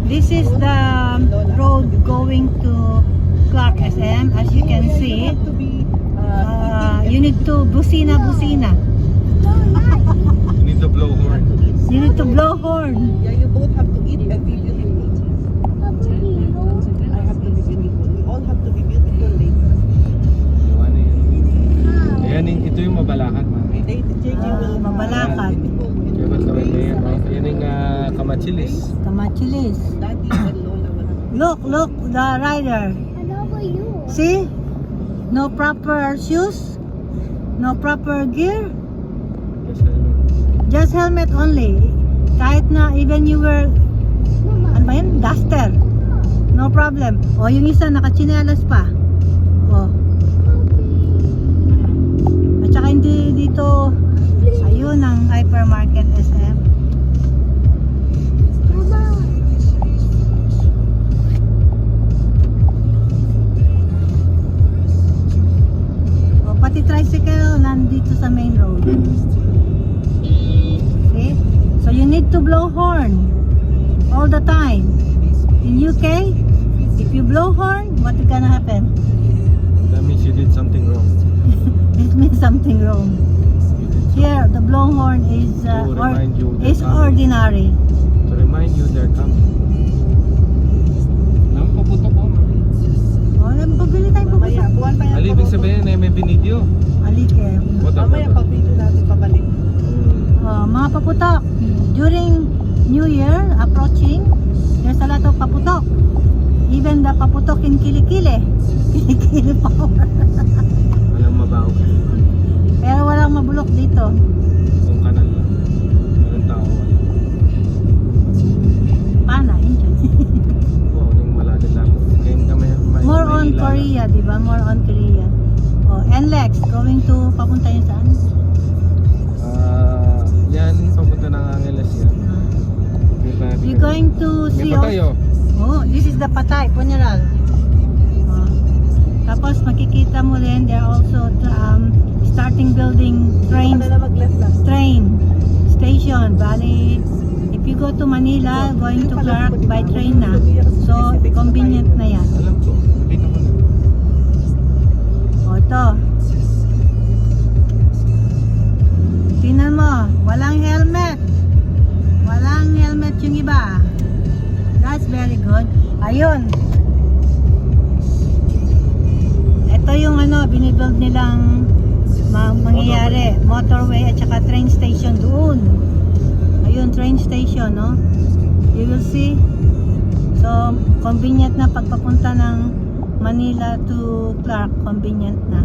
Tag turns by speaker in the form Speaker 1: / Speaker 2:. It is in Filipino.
Speaker 1: This is the road going to Clark SM. As you can see, you need to busina.
Speaker 2: You need to blow horn.
Speaker 1: You need to blow horn.
Speaker 3: Yeah, you both have to eat and be beautiful. I have to be beautiful. We all have to be beautiful later.
Speaker 2: Yung ano yun. Ayan, ito yung Mabalacat, mami.
Speaker 3: JJ will
Speaker 1: Mabalacat.
Speaker 3: beautiful.
Speaker 2: Kaya ba't naman na yan, oh? Yan yung Kamachilis.
Speaker 1: Kamachilis.
Speaker 3: Daddy and Lola will
Speaker 1: Look, the rider. See? No proper shoes. No proper gear.
Speaker 2: Yes, helmet.
Speaker 1: Just helmet only. Kahit na even you wear, ano ba yun? Duster. No problem. O yung isa nakachinelas pa. O. At saka hindi dito, ayun ang hypermarket SM. O pati tricycle nandito sa main road. See? So you need to blow horn all the time. In UK, if you blow horn, what is gonna happen?
Speaker 2: That means you did something wrong.
Speaker 1: It means something wrong. Here, the blow horn is
Speaker 2: To remind you they're
Speaker 1: is
Speaker 2: coming.
Speaker 1: ordinary.
Speaker 2: To remind you they're coming. Alam ko, puto ko, mami.
Speaker 1: O, pabili tayo
Speaker 3: Mamaya,
Speaker 1: pupunta.
Speaker 3: buwan pa yan.
Speaker 2: Ali, ibig sabihin na may binidyo.
Speaker 1: Alike.
Speaker 2: What up,
Speaker 3: Mamaya,
Speaker 2: what up?
Speaker 3: pag-video natin pabalik.
Speaker 1: Mga paputok. During New Year approaching, there's a lot of paputok. Even the paputok in Kilikili. Kilikili power.
Speaker 2: Walang mabaho kayo.
Speaker 1: Pero walang mabulok dito.
Speaker 2: Kung kanal lang. Walang tao, wala.
Speaker 1: Pana, enjoy.
Speaker 2: Oo, yung malalim lang. Kaya may
Speaker 1: More on
Speaker 2: Maynila.
Speaker 1: Korea, di ba? More on Korea. Oh, NLEX, going to, papunta yun saan?
Speaker 2: Yan, papunta ng Angeles yan.
Speaker 1: You're going to
Speaker 2: May
Speaker 1: see
Speaker 2: patay, oh.
Speaker 1: Oh, this is the Patay, funeral. Oh. Tapos makikita mo rin, they're also starting building
Speaker 3: Ano na mag-left lang.
Speaker 1: train station. Bali, if you go to Manila, going to Clark by train na. So, convenient na yan.
Speaker 2: Alam ko, nakita ko na.
Speaker 1: O, ito. Tingnan mo, walang helmet. Walang helmet yung iba. That's very good. Ayun. Ito yung binibuild nilang mangyayari. Motorway at saka train station doon. Ayun, train station, no? You will see. So, convenient na pagpapunta ng Manila to Clark. Convenient na.